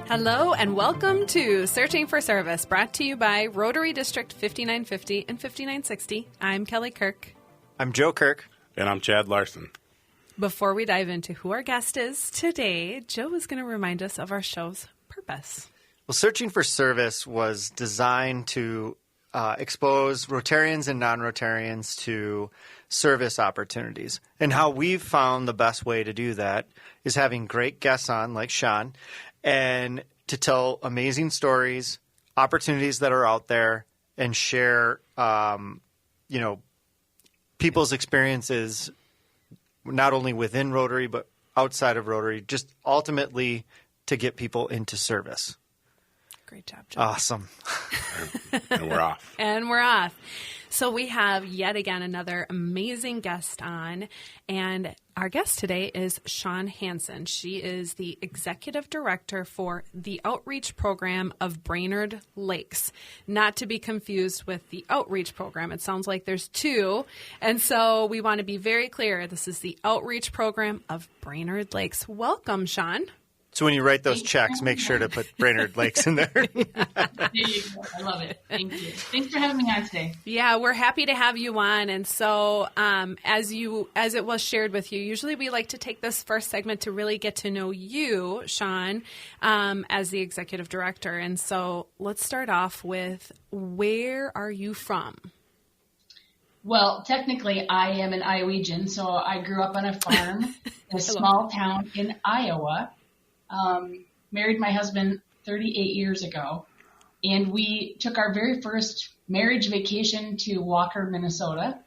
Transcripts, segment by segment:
Hello and welcome to Searching for Service, brought to you by Rotary District 5950 and 5960. I'm Kelly Kirk. I'm Joe Kirk. And I'm Chad Larson. Before we dive into who our guest is today, Joe is going to remind us of our show's purpose. Well, Searching for Service was designed to expose Rotarians and non-Rotarians to service opportunities. And how we've found the best way to do that is having great guests on, like Shawn, and to tell amazing stories, opportunities that are out there, and share, people's experiences not only within Rotary but outside of Rotary, just ultimately to get people into service. Great job, Joe. Awesome. And we're off. And we're off. So we have yet again another amazing guest on, and our guest today is Shawn Hanson. She is the Executive Director for the Outreach Program of Brainerd Lakes, not to be confused with the Outreach Program. It sounds like there's two, and so we want to be very clear. This is the Outreach Program of Brainerd Lakes. Welcome, Shawn. So when you write those checks, make sure to put Brainerd Lakes in there. There you go. I love it. Thank you. Thanks for having me on today. Yeah, we're happy to have you on. And so as it was shared with you, usually we like to take this first segment to really get to know you, Shawn, as the Executive Director. And so let's start off with, where are you from? Well, technically, I am an Iowegian, so I grew up on a farm in a small town in Iowa. Married my husband 38 years ago, and we took our very first marriage vacation to Walker, Minnesota,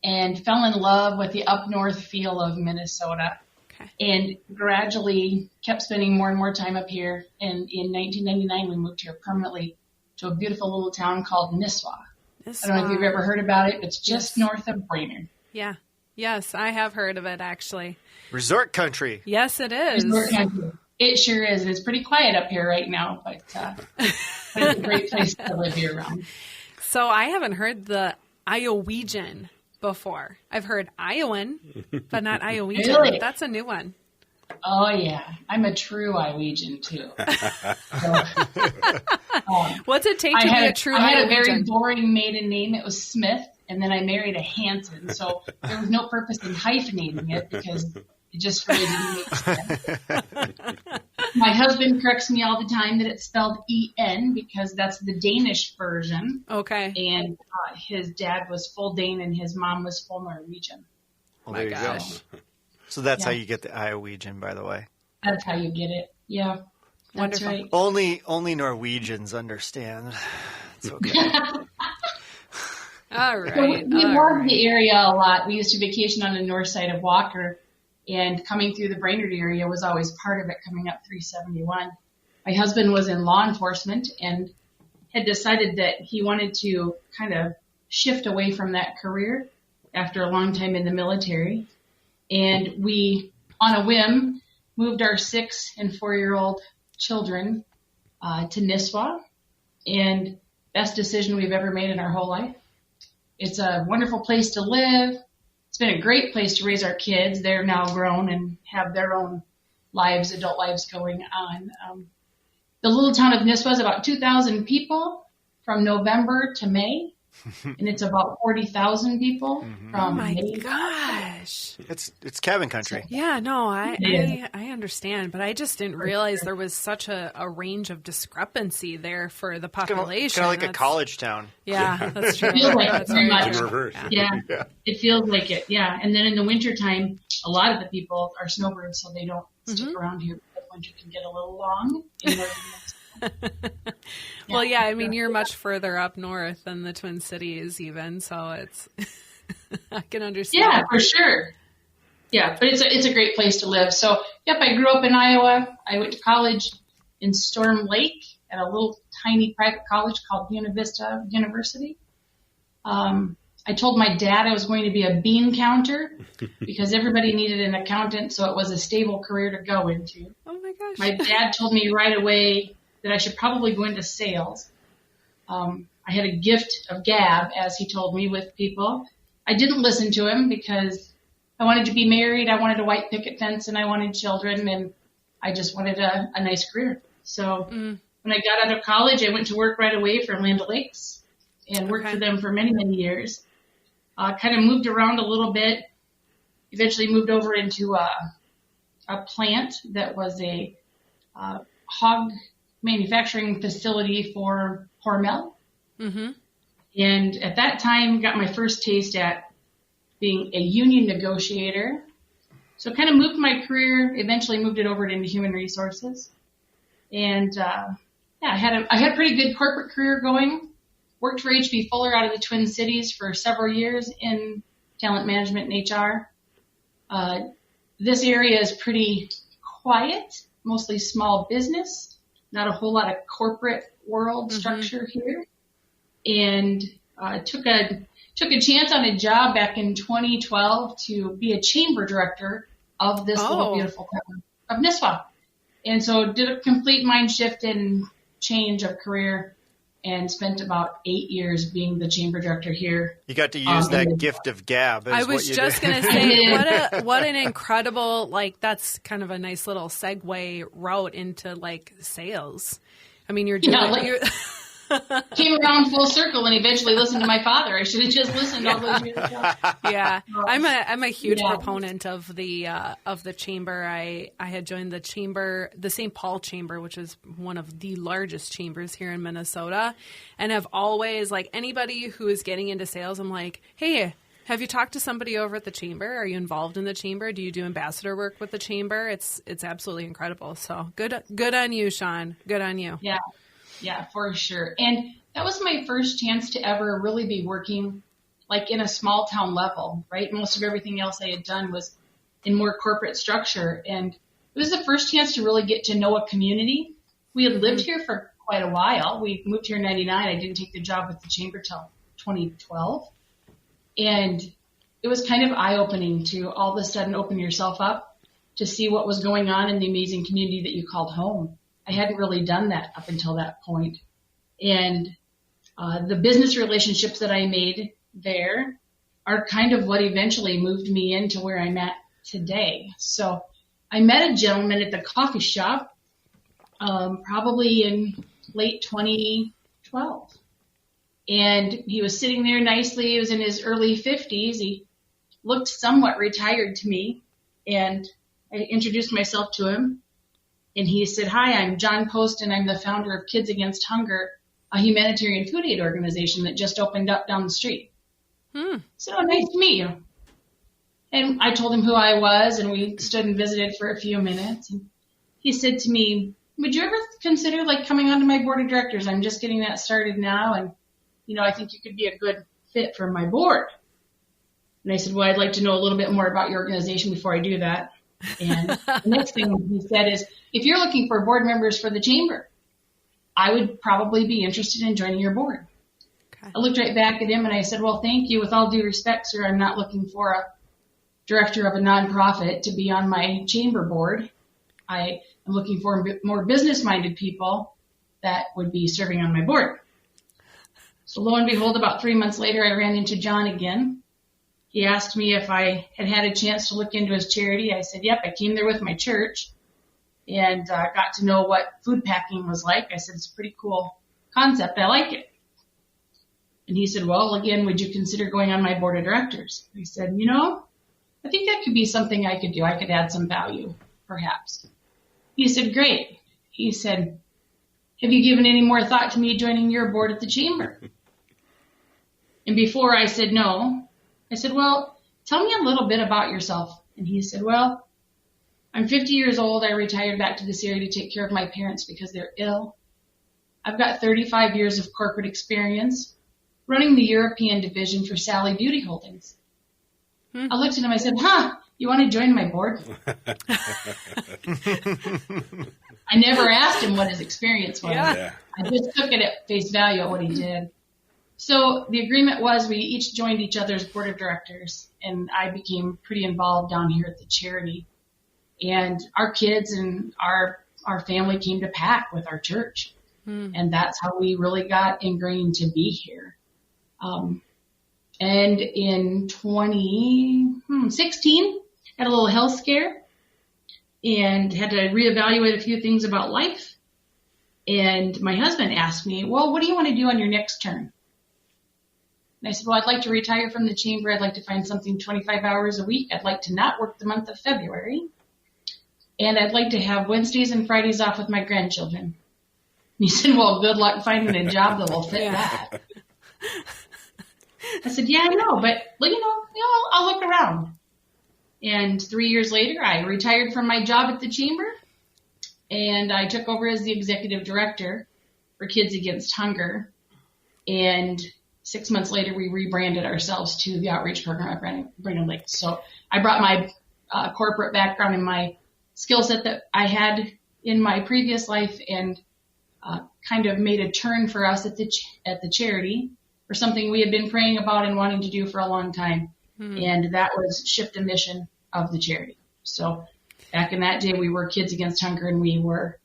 and fell in love with the up north feel of Minnesota. Okay. And gradually kept spending more and more time up here. And in 1999, we moved here permanently to a beautiful little town called Nisswa. I don't know if you've ever heard about it. It's just north of Brainerd. Yeah. Yes, I have heard of it, actually. Resort country. Yes, it is. Resort country. It sure is. It's pretty quiet up here right now, but it's a great place to live year-round. So I haven't heard the Iowegian before. I've heard Iowan, but not Iowegian. Really? That's a new one. Oh, yeah. I'm a true Iowegian, too. What's it take to be a true Iowegian? I had a very boring maiden name. It was Smith, and then I married a Hanson. So there was no purpose in hyphenating it because it just really didn't make sense. My husband corrects me all the time that it's spelled E-N because that's the Danish version. Okay. And his dad was full Dane and his mom was full Norwegian. Well, there you go. So that's how you get the Iowegian, by the way. That's how you get it. Yeah. That's Wonderful. right. Only Norwegians understand. It's okay. All right. So we love the area a lot. We used to vacation on the north side of Walker, and coming through the Brainerd area was always part of it, coming up 371. My husband was in law enforcement and had decided that he wanted to kind of shift away from that career after a long time in the military. And we, on a whim, moved our 6- and 4-year-old children to Nisswa, and best decision we've ever made in our whole life. It's a wonderful place to live. It's been a great place to raise our kids. They're now grown and have their own lives, adult lives going on. The little town of Nisswa is about 2,000 people from November to May. And it's about 40,000 people from May. Oh my gosh. It's cabin country. Yeah, no, I understand, but I just didn't realize there was such a range of discrepancy there for the population. It's kind of like a college town. Yeah, that's true. It feels like That's it very very much. In reverse. Yeah, it feels like it. Yeah. And then in the wintertime, a lot of the people are snowbirds, so they don't stick around here. But winter can get a little long in northern Minnesota. Well, yeah, I mean, you're much further up north than the Twin Cities even, so it's, I can understand. Yeah, for sure. Yeah, but it's a great place to live. So, yep, I grew up in Iowa. I went to college in Storm Lake at a little tiny private college called Buena Vista University. I told my dad I was going to be a bean counter because everybody needed an accountant, so it was a stable career to go into. Oh my gosh. My dad told me right away that I should probably go into sales. I had a gift of gab, as he told me, with people. I didn't listen to him because I wanted to be married, I wanted a white picket fence, and I wanted children, and I just wanted a nice career. So when I got out of college, I went to work right away for Land O'Lakes and worked for them for many, many years. Kind of moved around a little bit, eventually moved over into a plant that was a hog manufacturing facility for Hormel. Mm-hmm. And at that time, got my first taste at being a union negotiator. So kind of moved my career, eventually moved it over into human resources. And I had a pretty good corporate career going. Worked for H.B. Fuller out of the Twin Cities for several years in talent management and HR. This area is pretty quiet, mostly small business, not a whole lot of corporate world structure here. And took a chance on a job back in 2012 to be a chamber director of this little beautiful town of Nisswa. And so did a complete mind shift and change of career and spent about 8 years being the chamber director here. You got to use that gift of gab. I was just going to say, what an incredible, that's kind of a nice little segue route into sales. I mean, you're doing came around full circle and eventually listened to my father. I should have just listened all those years ago. Yeah, I'm a huge proponent of the chamber. I had joined the chamber, the St. Paul Chamber, which is one of the largest chambers here in Minnesota, and have always anybody who is getting into sales, I'm like, hey, have you talked to somebody over at the chamber? Are you involved in the chamber? Do you do ambassador work with the chamber? It's absolutely incredible. So good on you, Shawn. Good on you. Yeah. Yeah, for sure. And that was my first chance to ever really be working in a small town level, right? Most of everything else I had done was in more corporate structure. And it was the first chance to really get to know a community. We had lived here for quite a while. We moved here in 99. I didn't take the job with the chamber till 2012. And it was kind of eye-opening to all of a sudden open yourself up to see what was going on in the amazing community that you called home. I hadn't really done that up until that point. And the business relationships that I made there are kind of what eventually moved me into where I'm at today. So I met a gentleman at the coffee shop probably in late 2012. And he was sitting there nicely. He was in his early 50s. He looked somewhat retired to me. And I introduced myself to him. And he said, hi, I'm John Post, and I'm the founder of Kids Against Hunger, a humanitarian food aid organization that just opened up down the street. So nice to meet you. And I told him who I was, and we stood and visited for a few minutes. And he said to me, would you ever consider coming onto my board of directors? I'm just getting that started now, and I think you could be a good fit for my board. And I said, well, I'd like to know a little bit more about your organization before I do that. And the next thing he said is, if you're looking for board members for the chamber, I would probably be interested in joining your board. Okay. I looked right back at him and I said, well, thank you. With all due respect, sir, I'm not looking for a director of a nonprofit to be on my chamber board. I am looking for more business-minded people that would be serving on my board. So lo and behold, about 3 months later, I ran into John again. He asked me if I had had a chance to look into his charity. I said, yep, I came there with my church and got to know what food packing was like. I said, it's a pretty cool concept. I like it. And he said, well, again, would you consider going on my board of directors? I said, I think that could be something I could do. I could add some value, perhaps. He said, great. He said, have you given any more thought to me joining your board at the chamber? And before I said no, I said, well, tell me a little bit about yourself. And he said, well, I'm 50 years old. I retired back to this area to take care of my parents because they're ill. I've got 35 years of corporate experience running the European division for Sally Beauty Holdings. I looked at him. I said, you want to join my board? I never asked him what his experience was. Yeah. I just took it at face value at what he did. So the agreement was we each joined each other's board of directors, and I became pretty involved down here at the charity. And our kids and our family came to pack with our church. And that's how we really got ingrained to be here. And in 2016, had a little health scare and had to reevaluate a few things about life. And my husband asked me, well, what do you want to do on your next term? And I said, well, I'd like to retire from the chamber. I'd like to find something 25 hours a week. I'd like to not work the month of February. And I'd like to have Wednesdays and Fridays off with my grandchildren. And he said, well, good luck finding a job that will fit that. I said, yeah, I know, but I'll look around. And 3 years later, I retired from my job at the chamber, and I took over as the executive director for Kids Against Hunger. And 6 months later, we rebranded ourselves to the outreach program at Brainerd Lakes. So I brought my corporate background and my skill set that I had in my previous life and kind of made a turn for us at the charity for something we had been praying about and wanting to do for a long time. And that was shift the mission of the charity. So back in that day, we were Kids Against Hunger, and we were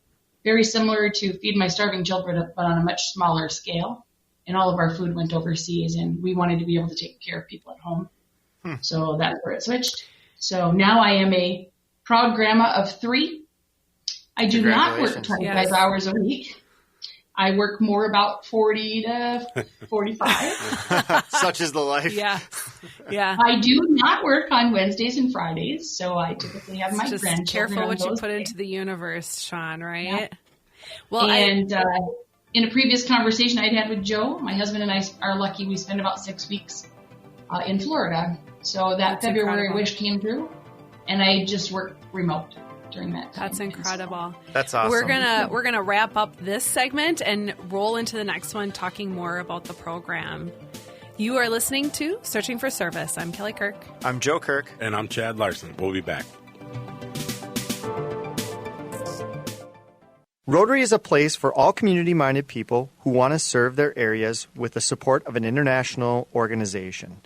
very similar to Feed My Starving Children, but on a much smaller scale. And all of our food went overseas, and we wanted to be able to take care of people at home. So that's where it switched. So now I am a proud grandma of 3. I do not work 25 hours a week. I work more about 40 to 45. Such is the life. Yeah. I do not work on Wednesdays and Fridays, so I typically have my just grandchildren. Careful what you put days. into the universe, Shawn, right? Yeah. Well, in a previous conversation I'd had with Joe, my husband and I are lucky we spend about 6 weeks in Florida. So that February incredible. wish came true, and I just worked remote during that time. That's incredible. That's awesome. We're gonna wrap up this segment and roll into the next one, talking more about the program. You are listening to Searching for Service. I'm Kelly Kirk. I'm Joe Kirk. And I'm Chad Larson. We'll be back. Rotary is a place for all community-minded people who want to serve their areas with the support of an international organization.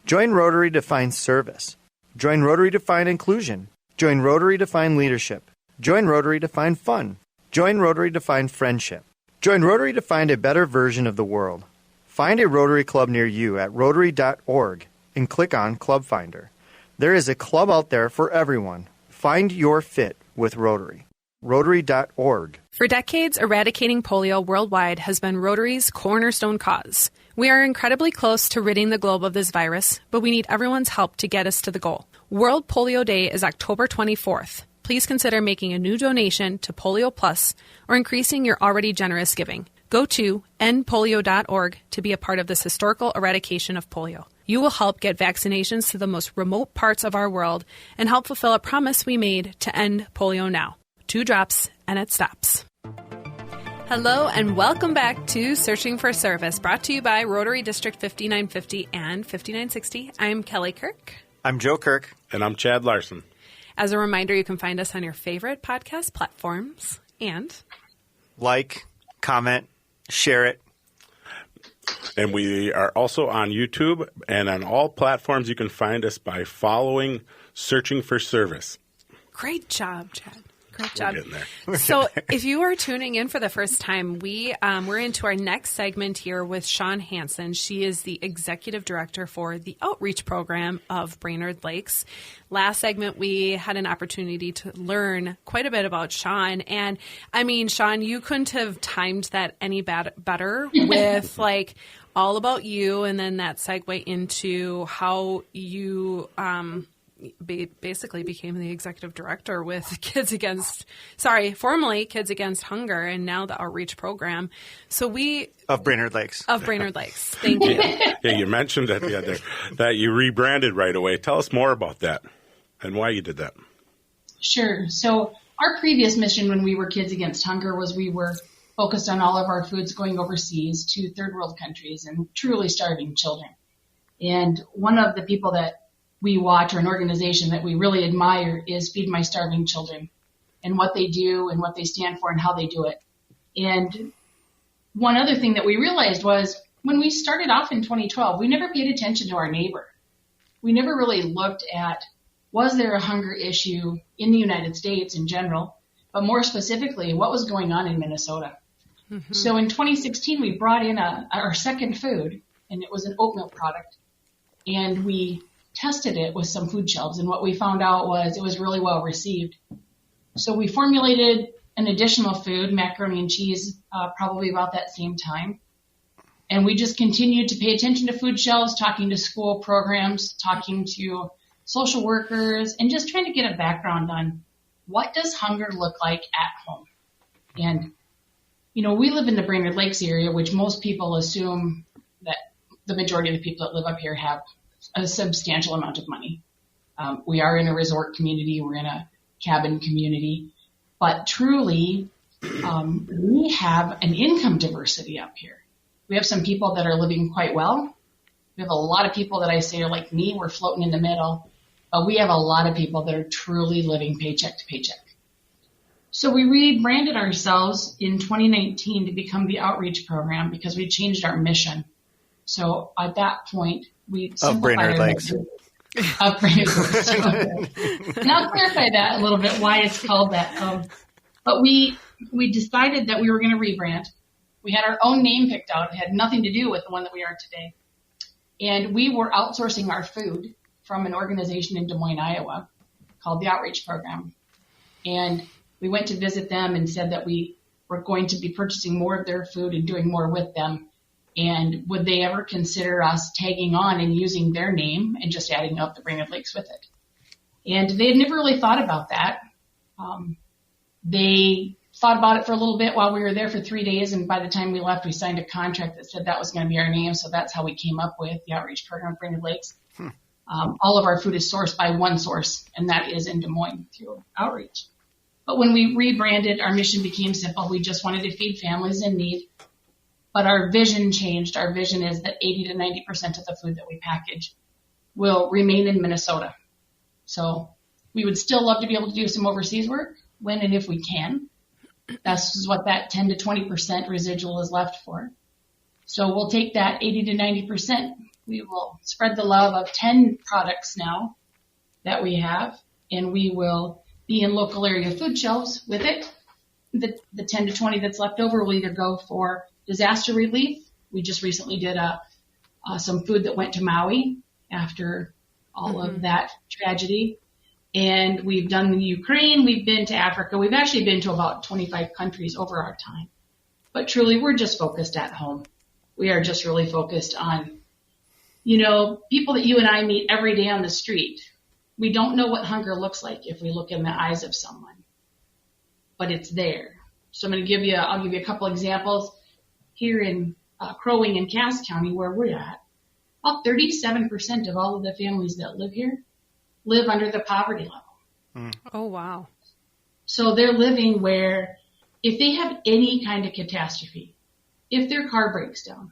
Join Rotary to find service. Join Rotary to find inclusion. Join Rotary to find leadership. Join Rotary to find fun. Join Rotary to find friendship. Join Rotary to find a better version of the world. Find a Rotary Club near you at Rotary.org and click on Club Finder. There is a club out there for everyone. Find your fit with Rotary. Rotary.org. For decades, eradicating polio worldwide has been Rotary's cornerstone cause. We are incredibly close to ridding the globe of this virus, but we need everyone's help to get us to the goal. World Polio Day is October 24th. Please consider making a new donation to Polio Plus or increasing your already generous giving. Go to endpolio.org to be a part of this historical eradication of polio. You will help get vaccinations to the most remote parts of our world and help fulfill a promise we made to end polio now. 2 drops and it stops. Hello and welcome back to Searching for Service, brought to you by Rotary District 5950 and 5960. I'm Kelly Kirk. I'm Joe Kirk. And I'm Chad Larson. As a reminder, you can find us on your favorite podcast platforms and Like, comment, share it. And we are also on YouTube and on all platforms. You can find us by following Searching for Service. great job, Chad. Great job. We're getting there. So if you are tuning in for the first time, we're into our next segment here with Shawn Hanson. She is the executive director for the outreach program of Brainerd Lakes. Last segment, we had an opportunity to learn quite a bit about Shawn. And I mean, Shawn, you couldn't have timed that any better with like all about you and then that segue into how you basically became the executive director with formerly Kids Against Hunger and now the outreach program. So Of Brainerd Lakes. Thank you. Yeah, you mentioned that you rebranded right away. Tell us more about that and why you did that. Sure. So our previous mission when we were Kids Against Hunger was we were focused on all of our foods going overseas to third world countries and truly starving children. And one of the people that we watch, or an organization that we really admire, is Feed My Starving Children, and what they do and what they stand for and how they do it. And one other thing that we realized was when we started off in 2012, we never paid attention to our neighbor. We never really looked at, was there a hunger issue in the United States in general, but more specifically, what was going on in Minnesota? Mm-hmm. So in 2016, we brought in our second food, and it was an oatmeal product, and we tested it with some food shelves, and what we found out was it was really well received. So we formulated an additional food, macaroni and cheese, probably about that same time. And we just continued to pay attention to food shelves, talking to school programs, talking to social workers, and just trying to get a background on what does hunger look like at home. And, we live in the Brainerd Lakes area, which most people assume that the majority of the people that live up here have a substantial amount of money. We are in a resort community. We're in a cabin community. But truly, we have an income diversity up here. We have some people that are living quite well. We have a lot of people that I say are like me. We're floating in the middle. But we have a lot of people that are truly living paycheck to paycheck. So we rebranded ourselves in 2019 to become the outreach program because we changed our mission. So at that point, we of Brainerd Lakes. Of Brainerd Lakes. And I'll clarify that a little bit, why it's called that. But we decided that we were going to rebrand. We had our own name picked out. It had nothing to do with the one that we are today. And we were outsourcing our food from an organization in Des Moines, Iowa, called the Outreach Program. And we went to visit them and said that we were going to be purchasing more of their food and doing more with them. And would they ever consider us tagging on and using their name and just adding up the Brainerd Lakes with it? And they had never really thought about that. They thought about it for a little bit while we were there for 3 days, and by the time we left, we signed a contract that said that was going to be our name, so that's how we came up with the Outreach Program of Brainerd Lakes. All of our food is sourced by one source, and that is in Des Moines through Outreach. But when we rebranded, our mission became simple. We just wanted to feed families in need, but our vision changed. Our vision is that 80 to 90% of the food that we package will remain in Minnesota. So we would still love to be able to do some overseas work when and if we can. That's what that 10 to 20% residual is left for. So we'll take that 80 to 90%. We will spread the love of 10 products now that we have, and we will be in local area food shelves with it. The 10 to 20 that's left over will either go for disaster relief. We just recently did some food that went to Maui after all of that tragedy. And we've done the Ukraine, we've been to Africa. We've actually been to about 25 countries over our time. But truly, we're just focused at home. We are just really focused on, people that you and I meet every day on the street. We don't know what hunger looks like if we look in the eyes of someone, but it's there. So I'll give you a couple examples. Here in Crow Wing and Cass County, where we're at, about 37% of all of the families that live here live under the poverty level. Oh, wow. So they're living where if they have any kind of catastrophe, if their car breaks down,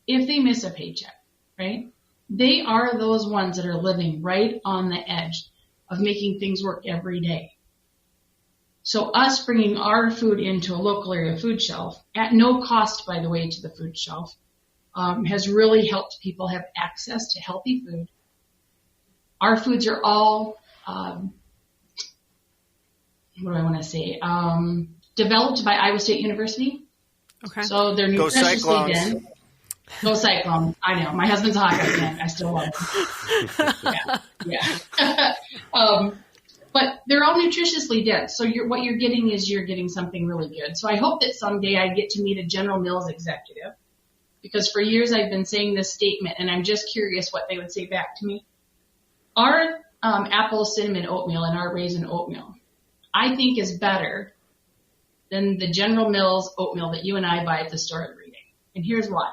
if they miss a paycheck, right? They are those ones that are living right on the edge of making things work every day. So us bringing our food into a local area food shelf, at no cost, by the way, to the food shelf, has really helped people have access to healthy food. Our foods are all, developed by Iowa State University. Okay. So they're nutritiously dense. Go Cyclones. I know. My husband's a Hawkeye fan. I still love him. Yeah. But they're all nutritiously dense. So what you're getting is you're getting something really good. So I hope that someday I get to meet a General Mills executive, because for years I've been saying this statement, and I'm just curious what they would say back to me. Our apple cinnamon oatmeal and our raisin oatmeal, I think, is better than the General Mills oatmeal that you and I buy at the store every day. And here's why.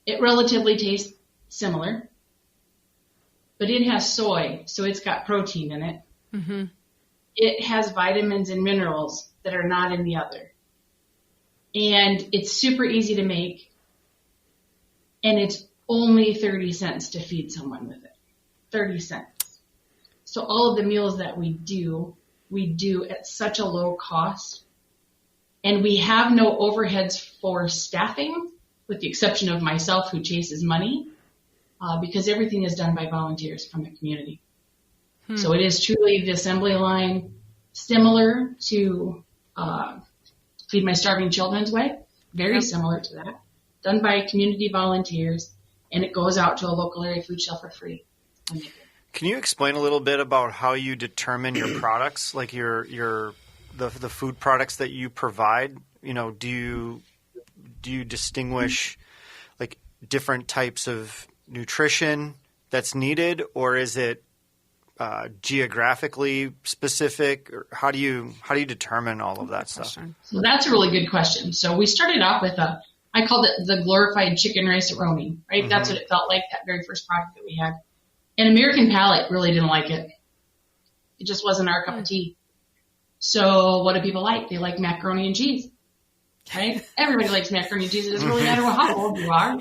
It relatively tastes similar, but it has soy, so it's got protein in it. Mm-hmm. It has vitamins and minerals that are not in the other. And it's super easy to make, and it's only 30 cents to feed someone with it. 30 cents. So all of the meals that we do at such a low cost, and we have no overheads for staffing, with the exception of myself, who chases money, because everything is done by volunteers from the community. So it is truly the assembly line, similar to Feed My Starving Children's Way, very similar to that, done by community volunteers, and it goes out to a local area food shelf for free. Can you explain a little bit about how you determine your products, like your the food products that you provide? Do you distinguish like different types of nutrition that's needed, or is it geographically specific? Or how do you determine all of that stuff? So that's a really good question. So we started off with I called it the glorified chicken rice-a-roni, right? Mm-hmm. That's what it felt like, that very first product that we had. And American palate really didn't like it. It just wasn't our cup of tea. So what do people like? They like macaroni and cheese, right? Everybody likes macaroni and cheese. It doesn't really matter how old you are,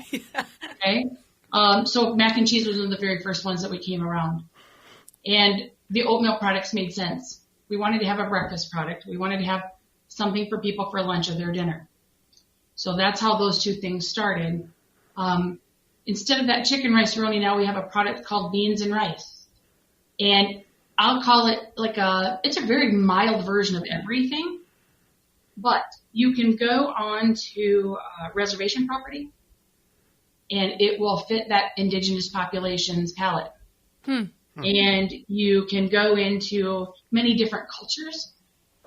okay? So mac and cheese was one of the very first ones that we came around. And the oatmeal products made sense. We wanted to have a breakfast product. We wanted to have something for people for lunch or their dinner. So that's how those two things started. Instead of that chicken rice-a-roni, now we have a product called beans and rice. And I'll call it it's a very mild version of everything, but you can go on to reservation property and it will fit that indigenous population's palate. And you can go into many different cultures.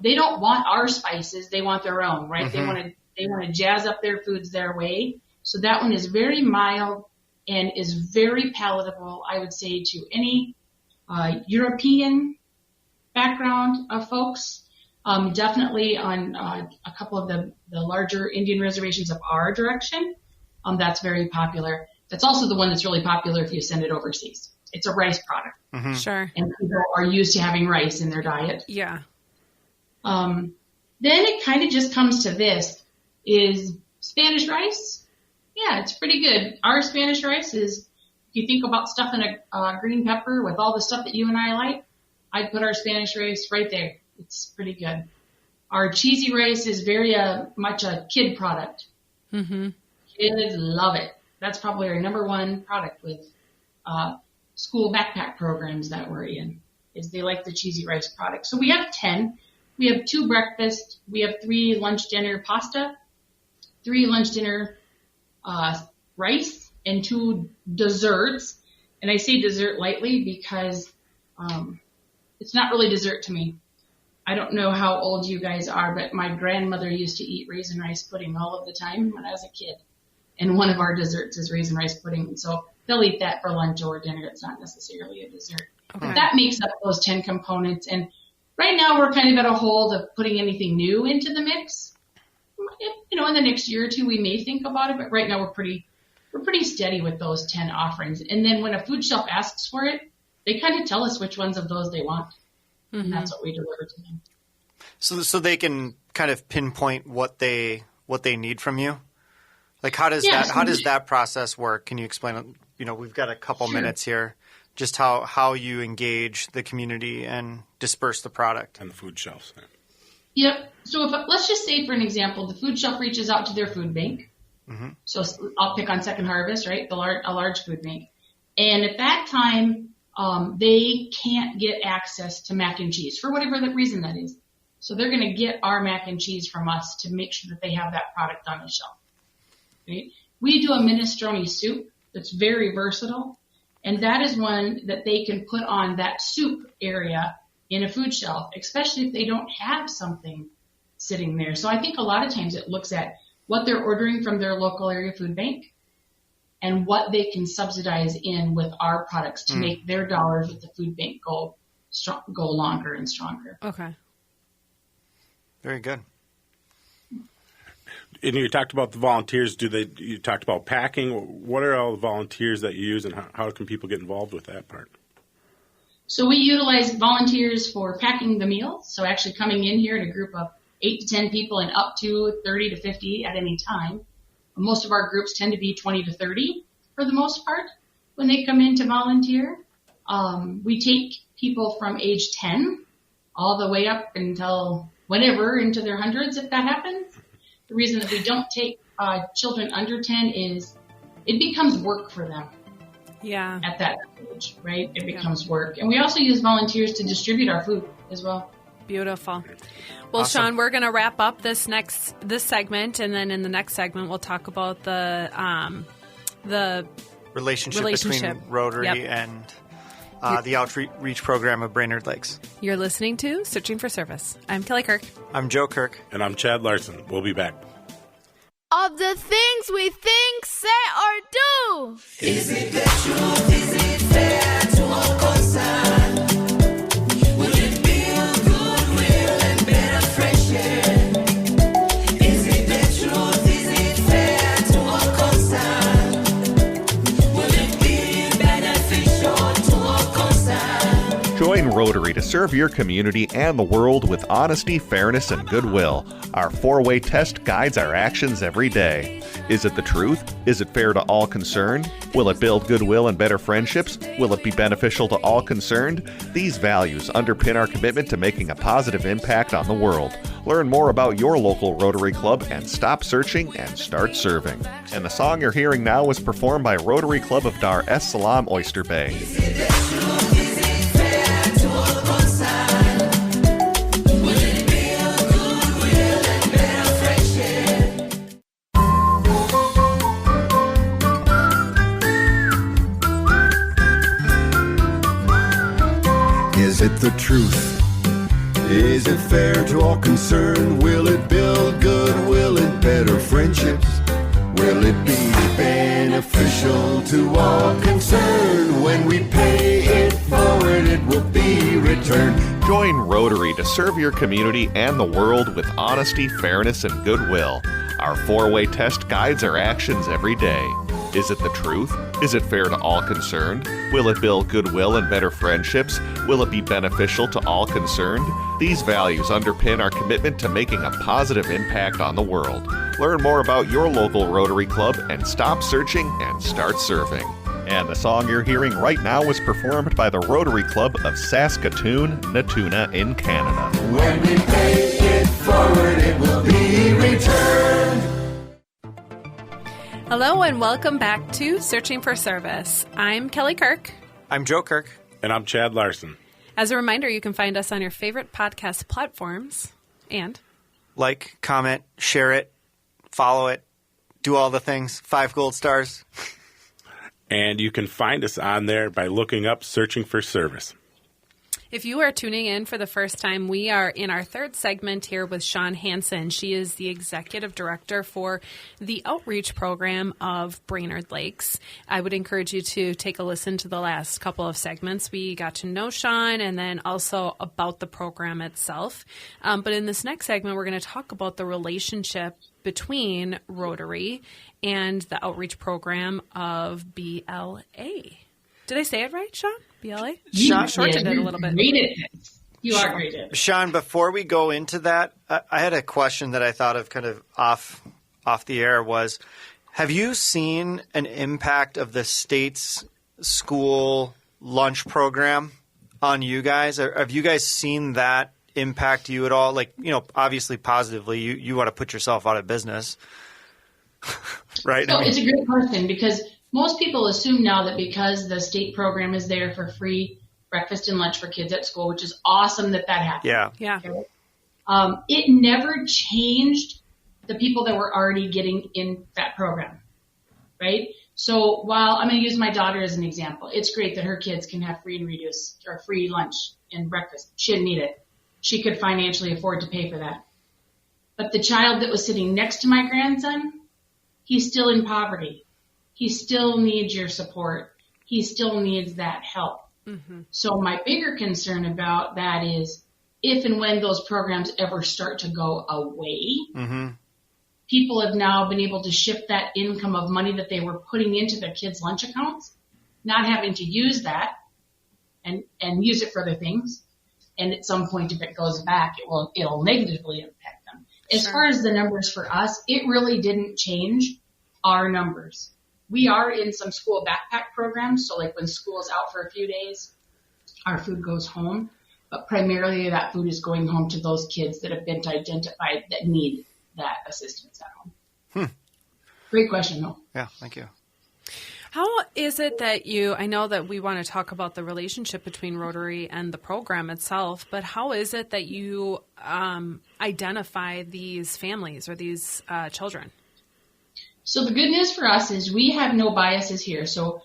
They don't want our spices. They want their own, right? Mm-hmm. They want to jazz up their foods their way. So that one is very mild and is very palatable, I would say, to any European background of folks. Definitely on a couple of the larger Indian reservations of our direction. That's very popular. That's also the one that's really popular if you send it overseas. It's a rice product. Mm-hmm. Sure. And people are used to having rice in their diet. Yeah. Then it kind of just comes to this. Is Spanish rice? Yeah, it's pretty good. Our Spanish rice is, if you think about stuffing a green pepper with all the stuff that you and I like, I'd put our Spanish rice right there. It's pretty good. Our cheesy rice is very much a kid product. Mm-hmm. Kids love it. That's probably our number one product with school backpack programs that we're in, is they like the cheesy rice product. So we have 10. We have 2 breakfast. We have 3 lunch, dinner pasta, 3 lunch, dinner rice, and 2 desserts. And I say dessert lightly because it's not really dessert to me. I don't know how old you guys are, but my grandmother used to eat raisin rice pudding all of the time when I was a kid. And one of our desserts is raisin rice pudding. So they'll eat that for lunch or dinner. It's not necessarily a dessert. Okay. That makes up those 10 components. And right now we're kind of at a hold of putting anything new into the mix. In the next year or 2 we may think about it, but right now we're pretty steady with those 10 offerings. And then when a food shelf asks for it, they kind of tell us which ones of those they want. Mm-hmm. And that's what we deliver to them. So they can kind of pinpoint what they need from you? Like how does that process work? Can you explain? We've got a couple minutes here. Just how you engage the community and disperse the product on the food shelves. Yep. So let's just say, for an example, the food shelf reaches out to their food bank. Mm-hmm. So I'll pick on Second Harvest, right? A large food bank, and at that time they can't get access to mac and cheese for whatever the reason that is. So they're going to get our mac and cheese from us to make sure that they have that product on the shelf. Right? We do a minestrone soup that's very versatile, and that is one that they can put on that soup area in a food shelf, especially if they don't have something sitting there. So I think a lot of times it looks at what they're ordering from their local area food bank and what they can subsidize in with our products to make their dollars with the food bank go longer and stronger. Okay. Very good. And you talked about the volunteers. You talked about packing. What are all the volunteers that you use, and how can people get involved with that part? So we utilize volunteers for packing the meals. So actually coming in here in a group of 8 to 10 people and up to 30 to 50 at any time. Most of our groups tend to be 20 to 30 for the most part when they come in to volunteer. We take people from age 10 all the way up until whenever into their hundreds if that happens. The reason that we don't take children under 10 is it becomes work for them. Yeah. At that age, right? It becomes work. And we also use volunteers to distribute our food as well. Beautiful. Well, awesome. Shawn, we're going to wrap up this segment, and then in the next segment we'll talk about the relationship between Rotary the outreach program of Brainerd Lakes. You're listening to Searching for Service. I'm Kelly Kirk. I'm Joe Kirk. And I'm Chad Larson. We'll be back. Of the things we think, say, or do. Is it the truth? Is it fair to all concerned? Will it build goodwill and better friendship? Is it the truth? Is it fair to all concerned? Will it be beneficial to all concerned? Join Rotary to serve your community and the world with honesty, fairness, and goodwill. Our four-way test guides our actions every day. Is it the truth? Is it fair to all concerned? Will it build goodwill and better friendships? Will it be beneficial to all concerned? These values underpin our commitment to making a positive impact on the world. Learn more about your local Rotary Club and stop searching and start serving. And the song you're hearing now was performed by Rotary Club of Dar es Salaam Oyster Bay. Is it the truth? Is it fair to all concerned? Will it build goodwill and better friendship? Is it the truth? Is it fair to all concerned? Will it build goodwill and better friendships? Will it be beneficial to all concerned? When we pay it forward, it will be returned. Join Rotary to serve your community and the world with honesty, fairness, and goodwill. Our four-way test guides our actions every day. Is it the truth? Is it fair to all concerned? Will it build goodwill and better friendships? Will it be beneficial to all concerned? These values underpin our commitment to making a positive impact on the world. Learn more about your local Rotary Club and stop searching and start serving. And the song you're hearing right now was performed by the Rotary Club of Saskatoon, Natuna in Canada. When we pay it forward, it will be returned. Hello and welcome back to Searching for Service. I'm Kelly Kirk. I'm Joe Kirk. And I'm Chad Larson. As a reminder, you can find us on your favorite podcast platforms and Like, comment, share it, follow it, do all the things. 5 gold stars. And you can find us on there by looking up Searching for Service. if you are tuning in for the first time, we are in our third segment here with Shawn Hanson. She is the executive director for the outreach program of Brainerd Lakes. I would encourage you to take a listen to the last couple of segments. We got to know Shawn and then also about the program itself. But in this next segment, we're going to talk about the relationship between Rotary and the outreach program of BLA. Did I say it right, Shawn? BLA? Shawn shortened it a little bit. You are great at it. Shawn, before we go into that, I had a question that I thought of kind of off the air was, have you seen an impact of the state's school lunch program on you guys? Or have you guys seen that impact you at all? Like, you know, obviously positively, you want to put yourself out of business, right? So it's a great question because most people assume now that because the state program is there for free breakfast and lunch for kids at school, which is awesome that happened. Yeah. It never changed the people that were already getting in that program, right? So while I'm going to use my daughter as an example, it's great that her kids can have free and reduced or free lunch and breakfast. She didn't need it. She could financially afford to pay for that. But the child that was sitting next to my grandson, he's still in poverty. He still needs your support. He still needs that help. Mm-hmm. So my bigger concern about that is if and when those programs ever start to go away, mm-hmm. people have now been able to shift that income of money that they were putting into their kids' lunch accounts, not having to use that and use it for other things. And at some point, if it goes back, it'll negatively impact them. As far as the numbers for us, it really didn't change our numbers. We are in some school backpack programs. So like when school's out for a few days, our food goes home. But primarily that food is going home to those kids that have been identified that need that assistance at home. Great question, though. Yeah, thank you. How is it that I know that we want to talk about the relationship between Rotary and the program itself, but how is it that you identify these families or these children? So the good news for us is we have no biases here. So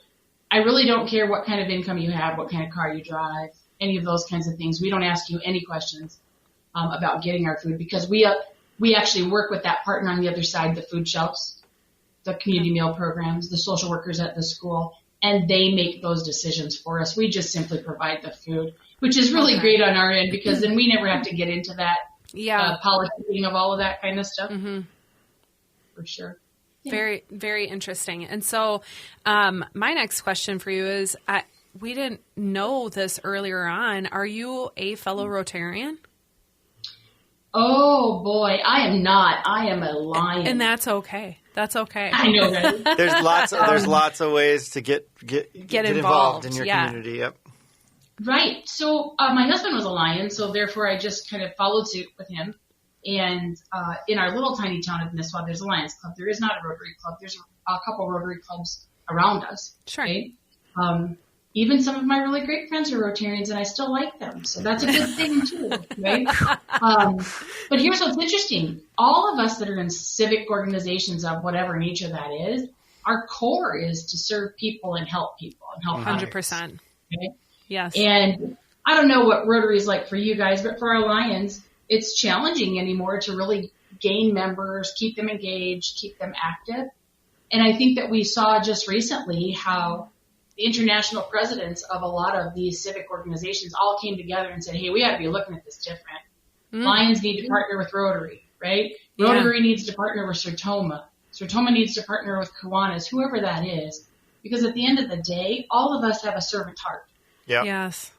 I really don't care what kind of income you have, what kind of car you drive, any of those kinds of things. We don't ask you any questions about getting our food because we actually work with that partner on the other side, the food shelves, the community meal programs, the social workers at the school, and they make those decisions for us. We just simply provide the food, which is really great on our end because then we never have to get into that politicking of all of that kind of stuff. Mm-hmm. For sure. Yeah. Very, very interesting. And so my next question for you is, we didn't know this earlier on. Are you a fellow Rotarian? Oh, boy. I am not. I am a lion. And that's okay. That's okay. I know, right? There's lots of ways to get involved in your community. Yep. Right. So my husband was a lion, so therefore I just kind of followed suit with him. And in our little tiny town of Nisswa, there's a Lions Club. There is not a Rotary Club. There's a couple Rotary Clubs around us. Sure. Right? Even some of my really great friends are Rotarians, and I still like them. So that's a good thing, too. Right? But here's what's interesting. All of us that are in civic organizations of whatever nature that is, our core is to serve people and help people and help 100%. Okay? Yes. And I don't know what Rotary is like for you guys, but for our Lions, it's challenging anymore to really gain members, keep them engaged, keep them active. And I think that we saw just recently how the international presidents of a lot of these civic organizations all came together and said, hey, we got to be looking at this different. Lions need to partner with Rotary, right? Rotary needs to partner with Sertoma. Sertoma needs to partner with Kiwanis, whoever that is. Because at the end of the day, all of us have a servant heart. Yep. Yes.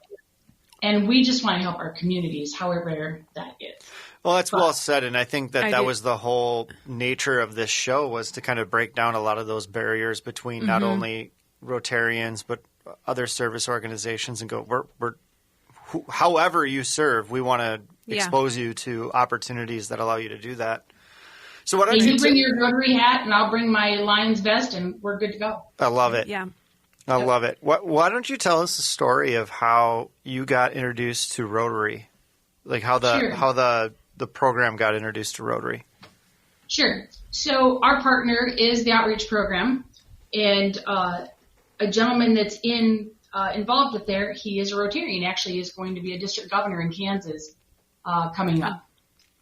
And we just want to help our communities, however that is. Well, that's well said, and I think that was the whole nature of this show, was to kind of break down a lot of those barriers between not only Rotarians but other service organizations, and go, however you serve, we want to expose you to opportunities that allow you to do that. So why don't you bring your Rotary hat, and I'll bring my Lions vest, and we're good to go. I love it. Yeah. I love it. Why don't you tell us the story of how you got introduced to Rotary, like how the program got introduced to Rotary? Sure. So our partner is the outreach program, and a gentleman that's involved with there, he is a Rotarian. Actually, is going to be a district governor in Kansas coming up.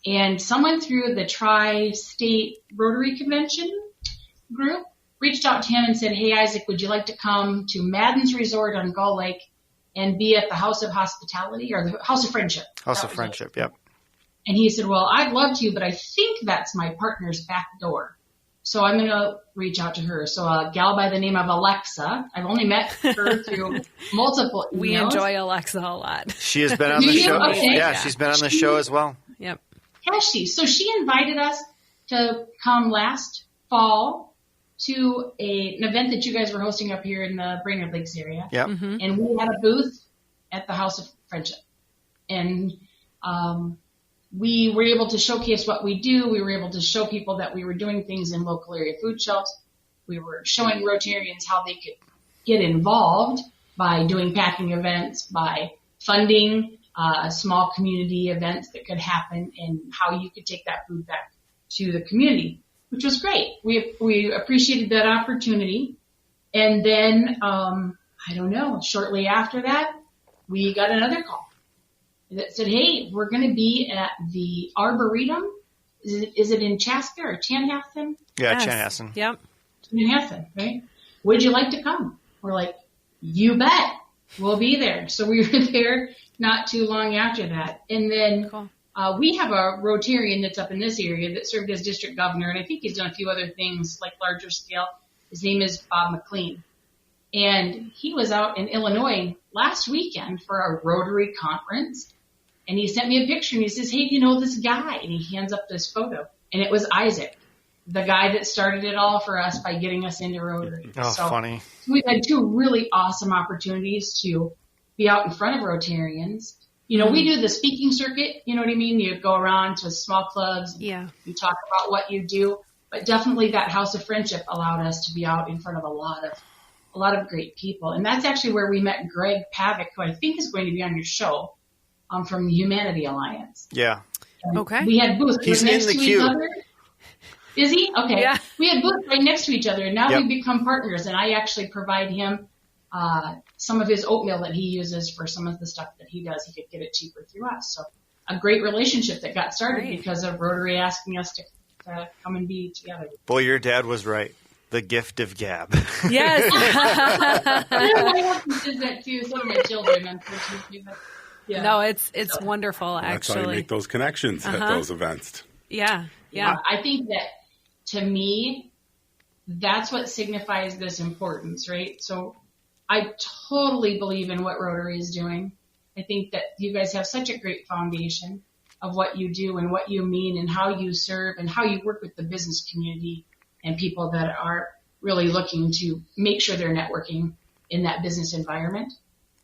And someone through the Tri-State Rotary Convention group reached out to him and said, hey, Isaac, would you like to come to Madden's Resort on Gull Lake and be at the House of Hospitality, or the House of Friendship? House of Friendship, yep. And he said, well, I'd love to, but I think that's my partner's back door. So I'm going to reach out to her. So a gal by the name of Alexa, I've only met her through multiple emails. We enjoy Alexa a lot. She has been on the show. Okay. Yeah, she's been on the show as well. Yep. Has she? So she invited us to come last fall to an event that you guys were hosting up here in the Brainerd Lakes area. Yep. And we had a booth at the House of Friendship. And we were able to showcase what we do. We were able to show people that we were doing things in local area food shelves. We were showing Rotarians how they could get involved by doing packing events, by funding small community events that could happen, and how you could take that food back to the community, which was great. We appreciated that opportunity. And then, I don't know, shortly after that, we got another call that said, hey, we're going to be at the Arboretum. Is it in Chaska or Chanhassen? Yeah, Yes. Chanhassen. Yep. Chanhassen, right? Would you like to come? We're like, you bet. We'll be there. So we were there not too long after that. And then Cool. we have a Rotarian that's up in this area that served as district governor, and I think he's done a few other things like larger scale. His name is Bob McLean. And he was out in Illinois last weekend for a Rotary conference. And he sent me a picture and he says, hey, do you know this guy? And he hands up this photo. And it was Isaac, the guy that started it all for us by getting us into Rotary. Oh, so funny. We've had two really awesome opportunities to be out in front of Rotarians. You know, we do the speaking circuit, you know what I mean? You go around to small clubs. Yeah. You talk about what you do. But definitely that House of Friendship allowed us to be out in front of a lot of great people. And that's actually where we met Greg Pavick, who I think is going to be on your show, from the Humanity Alliance. Yeah. And Okay. we had booths He's right next in the to queue. each other. Is he? Okay. Yeah. We had booths right next to each other, and now Yep. we've become partners, and I actually provide him some of his oatmeal that he uses for some of the stuff that he does, he could get it cheaper through us. So a great relationship that got started because of Rotary asking us to come and be together. Boy, your dad was right. The gift of gab. Yes. My husband does that too. So do my children, unfortunately. But, yeah. No, it's wonderful, That's how you actually. make those connections at those events. Yeah. I think that, to me, that's what signifies this importance, right? So I totally believe in what Rotary is doing. I think that you guys have such a great foundation of what you do and what you mean and how you serve and how you work with the business community and people that are really looking to make sure they're networking in that business environment.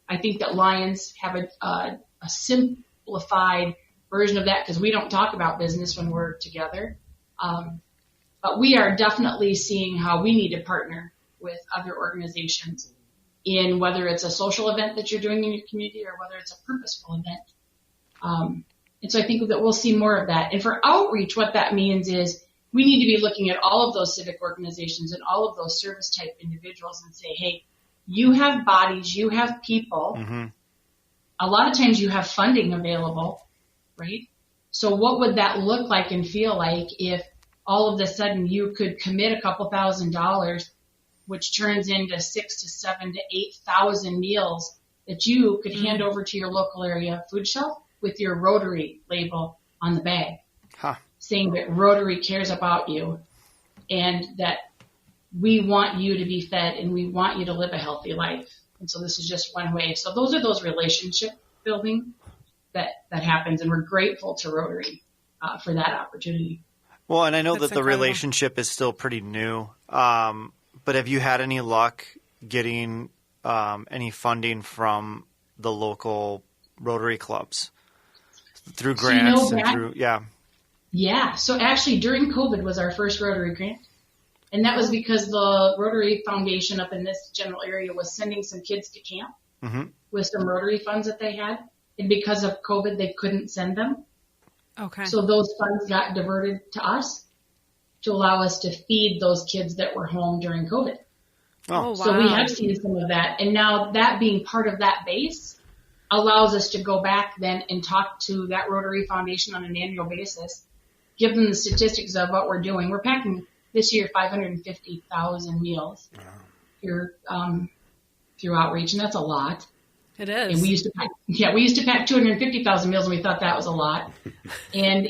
I think that Lions have a simplified version of that because we don't talk about business when we're together. But we are definitely seeing how we need to partner with other organizations in whether it's a social event that you're doing in your community or whether it's a purposeful event. And so I think that we'll see more of that. And for outreach, what that means is we need to be looking at all of those civic organizations and all of those service type individuals and say, hey, you have bodies, you have people. Mm-hmm. A lot of times you have funding available, right? So what would that look like and feel like if all of a sudden you could commit a couple $1,000s, which turns into 6,000 to 7,000 to 8,000 meals that you could hand over to your local area food shelf with your Rotary label on the bag, saying that Rotary cares about you and that we want you to be fed and we want you to live a healthy life. And so this is just one way. So those are those relationship building that happens, and we're grateful to Rotary for that opportunity. Well, and I know That's that the incredible. relationship is still pretty new, but have you had any luck getting any funding from the local Rotary clubs through grants and through, Yeah. So actually during COVID was our first Rotary grant. And that was because the Rotary Foundation up in this general area was sending some kids to camp with some Rotary funds that they had. And because of COVID, they couldn't send them. Okay. So those funds got diverted to us to allow us to feed those kids that were home during COVID. Oh, wow. So we have seen some of that. And now that being part of that base allows us to go back then and talk to that Rotary Foundation on an annual basis, give them the statistics of what we're doing. We're packing this year 550,000 meals here through outreach, and that's a lot. It is. And we used to pack 250,000 meals, and we thought that was a lot. And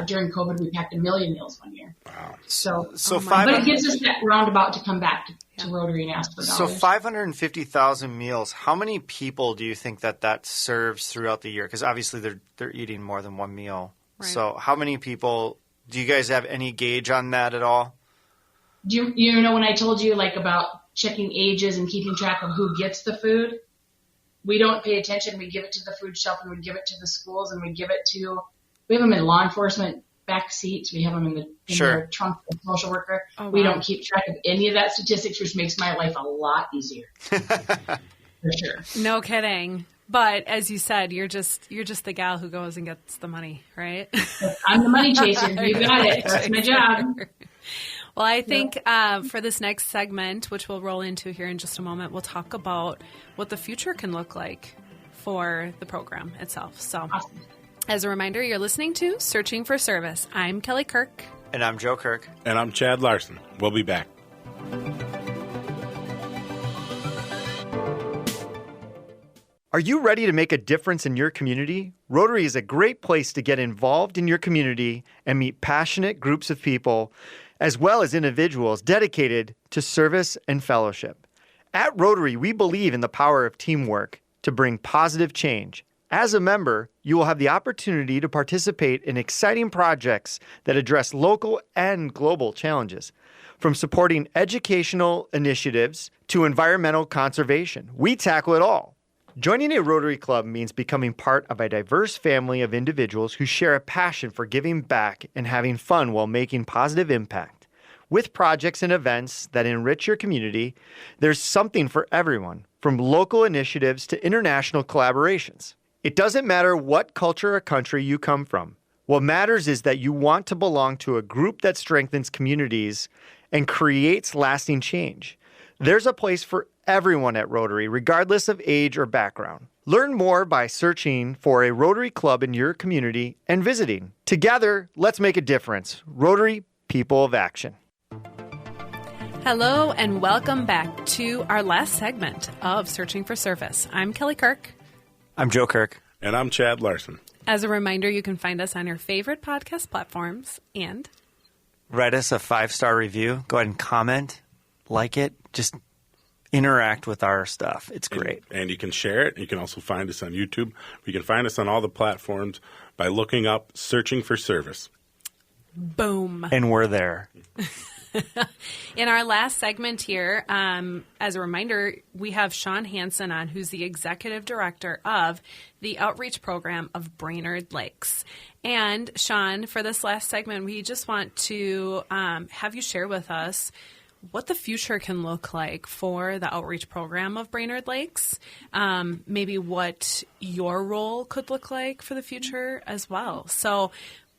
during COVID, we packed 1 million meals one year. Wow. So but it gives us that roundabout to come back to Rotary and ask for dollars. So 550,000 meals. How many people do you think that serves throughout the year? Because obviously they're eating more than one meal. Right. So how many people? Do you guys have any gauge on that at all? Do you know when I told you like about checking ages and keeping track of who gets the food? We don't pay attention. We give it to the food shelf and we give it to the schools and we have them in law enforcement back seats. We have them in their trunk of social worker. Oh, wow. We don't keep track of any of that statistics, which makes my life a lot easier. For sure. No kidding. But as you said, you're just the gal who goes and gets the money, right? I'm the money chaser. You got it. That's my job. Well, I think for this next segment, which we'll roll into here in just a moment, we'll talk about what the future can look like for the program itself. So Awesome. As a reminder, you're listening to Searching for Service. I'm Kelly Kirk. And I'm Joe Kirk. And I'm Chad Larson. We'll be back. Are you ready to make a difference in your community? Rotary is a great place to get involved in your community and meet passionate groups of people, as well as individuals dedicated to service and fellowship. At Rotary, we believe in the power of teamwork to bring positive change. As a member, you will have the opportunity to participate in exciting projects that address local and global challenges. From supporting educational initiatives to environmental conservation, we tackle it all. Joining a Rotary Club means becoming part of a diverse family of individuals who share a passion for giving back and having fun while making positive impact. With projects and events that enrich your community, there's something for everyone, from local initiatives to international collaborations. It doesn't matter what culture or country you come from. What matters is that you want to belong to a group that strengthens communities and creates lasting change. There's a place for everyone at Rotary, regardless of age or background. Learn more by searching for a Rotary Club in your community and visiting. Together, let's make a difference. Rotary, people of action. Hello and welcome back to our last segment of Searching for Service. I'm Kelly Kirk. I'm Joe Kirk. And I'm Chad Larson. As a reminder, you can find us on your favorite podcast platforms and Write us a 5-star review. Go ahead and comment, like it. Just interact with our stuff. It's great. And you can share it. You can also find us on YouTube. You can find us on all the platforms by looking up Searching for Service. boom. And we're there. In our last segment here, as a reminder, we have Shawn Hanson on, who's the executive director of the outreach program of Brainerd Lakes. And Shawn, for this last segment, we just want to have you share with us what the future can look like for the outreach program of Brainerd Lakes, maybe what your role could look like for the future as well. So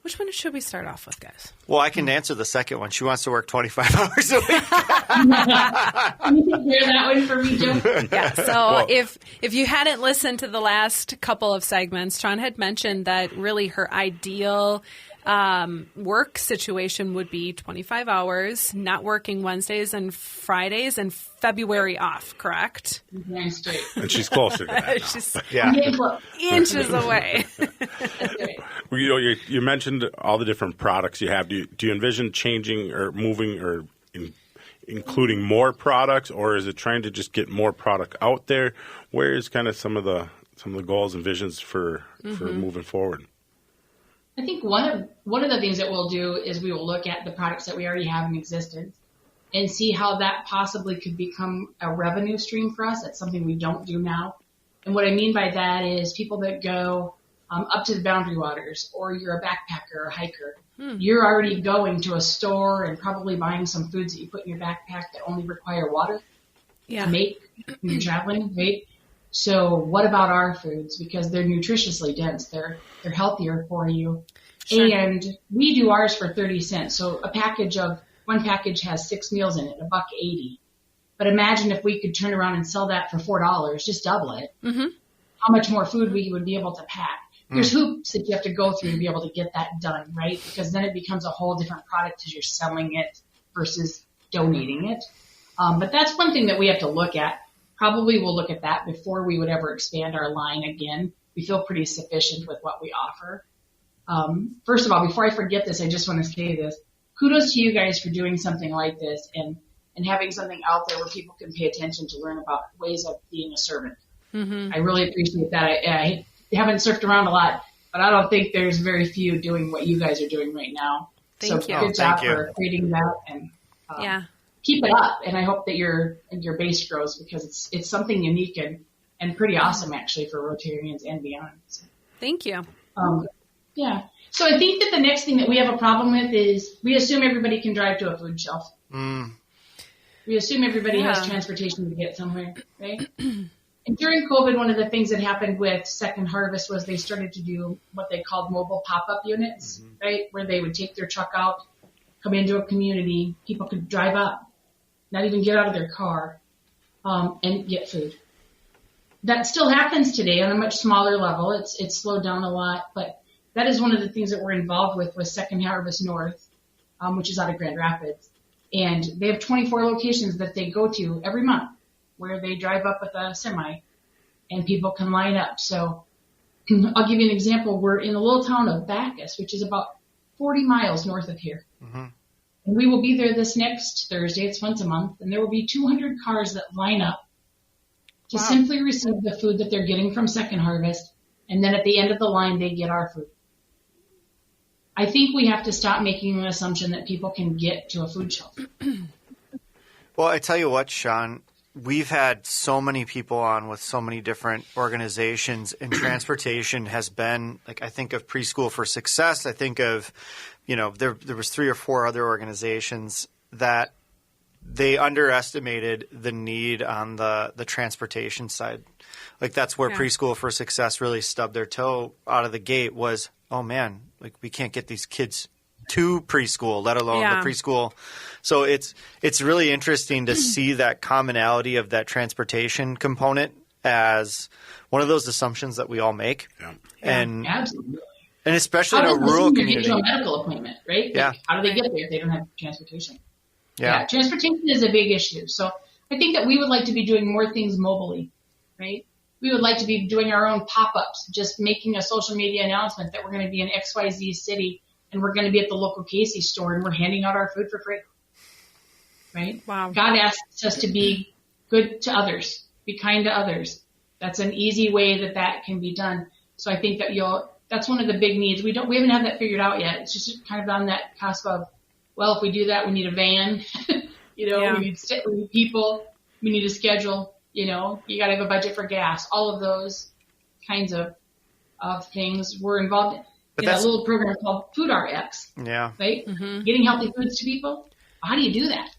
which one should we start off with, guys? Well, I can answer the second one. She wants to work 25 hours a week. Can you hear that one for me, Joe? Yeah. So if you hadn't listened to the last couple of segments, Shawn had mentioned that really her ideal work situation would be 25 hours, not working Wednesdays and Fridays, and February off, correct? Yeah, straight. And she's closer to that. She's Yeah. inches away. You mentioned all the different products you have. Do you envision changing or moving or including more products, or is it trying to just get more product out there? Where is kind of some of the goals and visions for moving forward? I think one of the things that we'll do is we will look at the products that we already have in existence and see how that possibly could become a revenue stream for us. That's something we don't do now. And what I mean by that is people that go up to the Boundary Waters, or you're a backpacker or a hiker, you're already going to a store and probably buying some foods that you put in your backpack that only require water to make when you're traveling, right? So what about our foods? Because they're nutritiously dense. They're healthier for you. Sure. And we do ours for 30 cents. So one package has 6 meals in it, $1.80. But imagine if we could turn around and sell that for $4, just double it. Mm-hmm. How much more food we would be able to pack. There's hoops that you have to go through to be able to get that done, right? Because then it becomes a whole different product as you're selling it versus donating it. But that's one thing that we have to look at. Probably we'll look at that before we would ever expand our line again. We feel pretty sufficient with what we offer. First of all, before I forget this, I just want to say this. Kudos to you guys for doing something like this and having something out there where people can pay attention to learn about ways of being a servant. Mm-hmm. I really appreciate that. I haven't surfed around a lot, but I don't think there's very few doing what you guys are doing right now. Thank you. Good job for creating that, and keep it up. And I hope that your base grows, because it's something unique and pretty awesome actually for Rotarians and beyond. So. Thank you. So I think that the next thing that we have a problem with is we assume everybody can drive to a food shelf. We assume everybody has transportation to get somewhere, right? And during COVID, one of the things that happened with Second Harvest was they started to do what they called mobile pop-up units, right? Where they would take their truck out, come into a community, people could drive up, not even get out of their car, and get food. That still happens today on a much smaller level. It's slowed down a lot, but that is one of the things that we're involved with Second Harvest North, which is out of Grand Rapids. And they have 24 locations that they go to every month, where they drive up with a semi and people can line up. So I'll give you an example. We're in the little town of Bacchus, which is about 40 miles north of here. Mm-hmm. And we will be there this next Thursday. It's once a month. And there will be 200 cars that line up to simply receive the food that they're getting from Second Harvest. And then at the end of the line, they get our food. I think we have to stop making an assumption that people can get to a food shelf. Well, I tell you what, Shawn, we've had so many people on with so many different organizations, and transportation has been, like, I think of Preschool for Success. I think of, there was 3 or 4 other organizations that they underestimated the need on the transportation side. Like, that's where Preschool for Success really stubbed their toe out of the gate was, oh man, like, we can't get these kids to preschool, let alone Yeah. the preschool. So it's really interesting to see that commonality of that transportation component as one of those assumptions that we all make. Yeah. And Absolutely. especially How in a does the rural senior get community. to a medical appointment, right? Yeah. Like, how do they get there if they don't have transportation? Yeah. Transportation is a big issue. So I think that we would like to be doing more things mobily, right? We would like to be doing our own pop-ups, just making a social media announcement that we're going to be in XYZ city and we're going to be at the local Casey store and we're handing out our food for free, right? Wow. God asks us to be good to others, be kind to others. That's an easy way that can be done. So I think that that's one of the big needs. We haven't had that figured out yet. It's just kind of on that cusp of, well, if we do that, we need a van, Yeah. we need people, we need a schedule, you got to have a budget for gas. All of those kinds of things were involved But in a that's- little program called Food RX, Yeah. right? Getting healthy foods to people. How do you do that?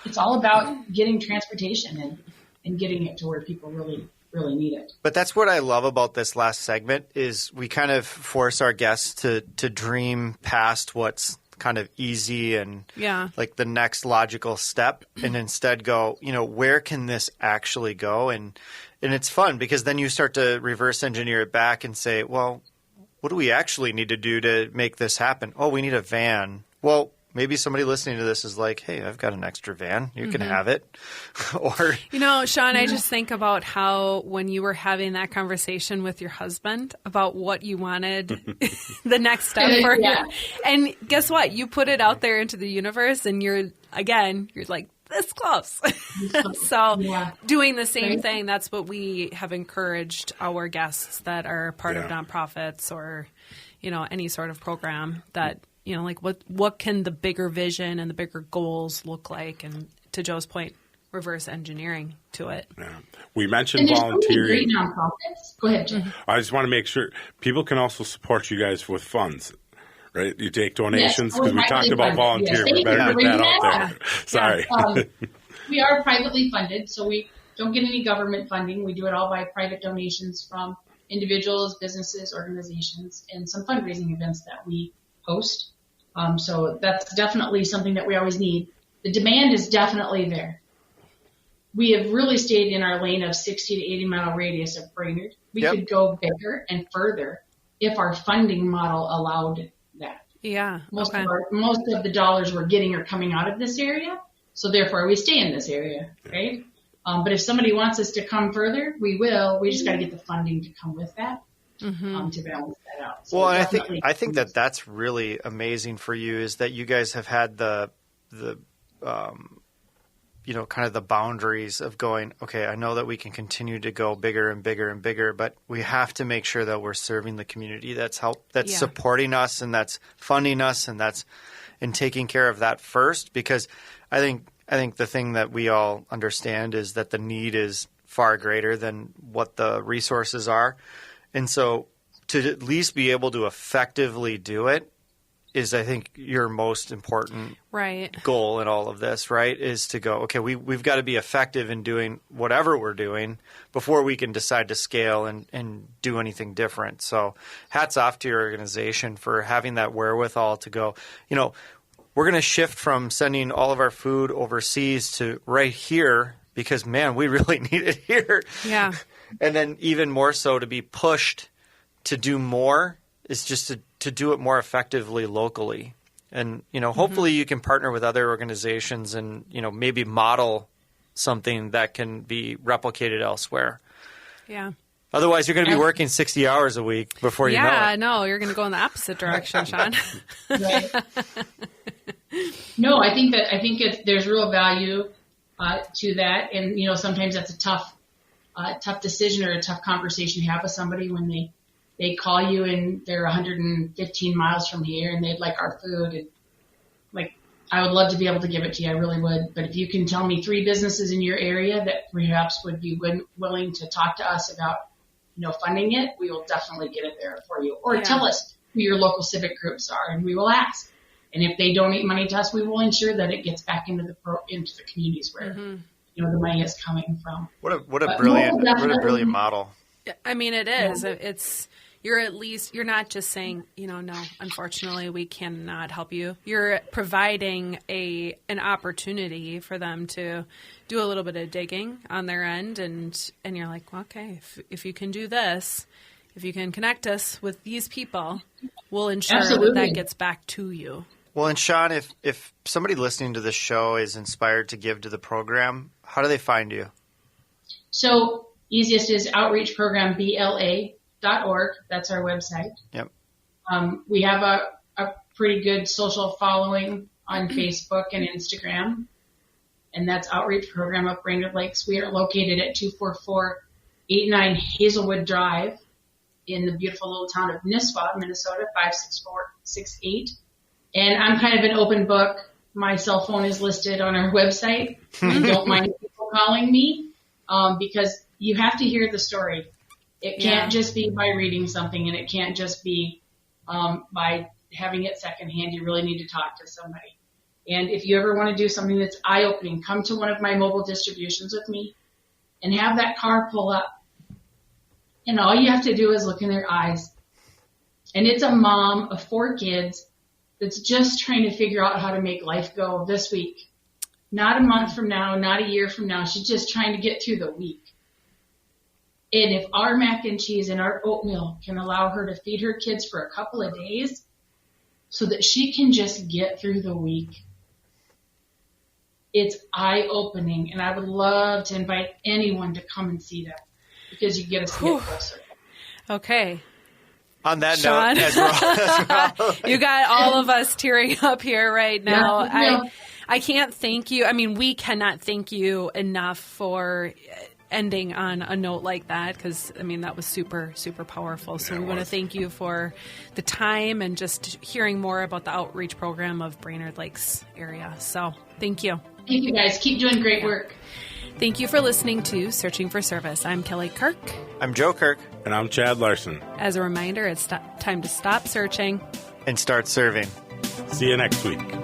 It's all about getting transportation and getting it to where people really, really need it. But that's what I love about this last segment is we kind of force our guests to dream past what's kind of easy and Yeah. like the next logical step and instead go, where can this actually go? And it's fun because then you start to reverse engineer it back and say, well, what do we actually need to do to make this happen? Oh, we need a van. Well, maybe somebody listening to this is like, hey, I've got an extra van. You can have it. Or Shawn, I just think about how when you were having that conversation with your husband about what you wanted the next step for Yeah. him. And guess what? You put it out there into the universe and you're like this close. So Yeah. doing the same Right. thing, that's what we have encouraged our guests that are part of Yeah. nonprofits or, any sort of program that, like what can the bigger vision and the bigger goals look like? And to Joe's point, reverse engineering to it. Yeah. We mentioned And there's so many volunteering. great nonprofits. Go ahead, Jim. I just want to make sure people can also support you guys with funds, right? You take donations Yes, because we we're talked privately about funded. volunteer. Yes, We better thank get you for that bringing out that there. Sorry. We are privately funded, so we don't get any government funding. We do it all by private donations from individuals, businesses, organizations, and some fundraising events that we host. So that's definitely something that we always need. The demand is definitely there. We have really stayed in our lane of 60 to 80 mile radius of Brainerd. We Yep. could go bigger and further if our funding model allowed that. Yeah. Most Okay. most of the dollars we're getting are coming out of this area, so therefore we stay in this area, right? But if somebody wants us to come further, we will. We just got to get the funding to come with that to balance that out. So well, and definitely- I think that's really amazing for you is that you guys have had the kind of the boundaries of going, okay, I know that we can continue to go bigger and bigger and bigger, but we have to make sure that we're serving the community that's Yeah. supporting us and that's funding us and taking care of that first, because I think the thing that we all understand is that the need is far greater than what the resources are. And so to at least be able to effectively do it is, I think, your most important Right. goal in all of this, right? Is to go, okay, we've got to be effective in doing whatever we're doing before we can decide to scale and do anything different. So hats off to your organization for having that wherewithal to go, we're going to shift from sending all of our food overseas to right here because, man, we really need it here. Yeah. And then even more so to be pushed to do more is just to do it more effectively locally. And, hopefully you can partner with other organizations and, maybe model something that can be replicated elsewhere. Yeah. Otherwise, you're going to be working 60 hours a week before you know Yeah, it. no, you're going to go in the opposite direction, Shawn. Right. No, I think there's real value to that, and sometimes that's a tough decision or a tough conversation to have with somebody when they call you and they're 115 miles from here and they'd like our food, and like I would love to be able to give it to you, I really would, but if you can tell me 3 businesses in your area that perhaps would be willing to talk to us about funding it, we will definitely get it there for you, or tell us who your local civic groups are, and we will ask. And if they donate money to us, we will ensure that it gets back into the communities where the money is coming from. What a But brilliant definitely- brilliant model. I mean, it is. It's, you're not just saying, no, unfortunately we cannot help you. You're providing an opportunity for them to do a little bit of digging on their end, and you're like, well, okay, if you can do this, if you can connect us with these people, we'll ensure that gets back to you. Well, and Shawn, if somebody listening to this show is inspired to give to the program, how do they find you? So easiest is outreachprogrambla.org. That's our website. Yep. We have a pretty good social following on Facebook and Instagram, and that's Outreach Program of Brainerd Lakes. We are located at 24489 Hazelwood Drive in the beautiful little town of Nisswa, Minnesota, 56468. And I'm kind of an open book. My cell phone is listed on our website. I don't mind people calling me because you have to hear the story. It can't just be by reading something, and it can't just be by having it secondhand. You really need to talk to somebody. And if you ever want to do something that's eye-opening, come to one of my mobile distributions with me and have that car pull up. And all you have to do is look in their eyes. And it's a mom of 4 kids that's just trying to figure out how to make life go this week. Not a month from now, not a year from now. She's just trying to get through the week. And if our mac and cheese and our oatmeal can allow her to feed her kids for a couple of days so that she can just get through the week, it's eye-opening. And I would love to invite anyone to come and see that because you get to see it closer. Okay. On that Shawn, note, as well. you got all of us tearing up here right now. Yeah. I can't thank you. I mean, we cannot thank you enough for ending on a note like that because, I mean, that was super, super powerful. So we want to thank you for the time and just hearing more about the outreach program of Brainerd Lakes area. So thank you. Thank you, guys. Keep doing great work. Thank you for listening to Searching for Service. I'm Kelly Kirk. I'm Joe Kirk. And I'm Chad Larson. As a reminder, it's time to stop searching And start serving. See you next week.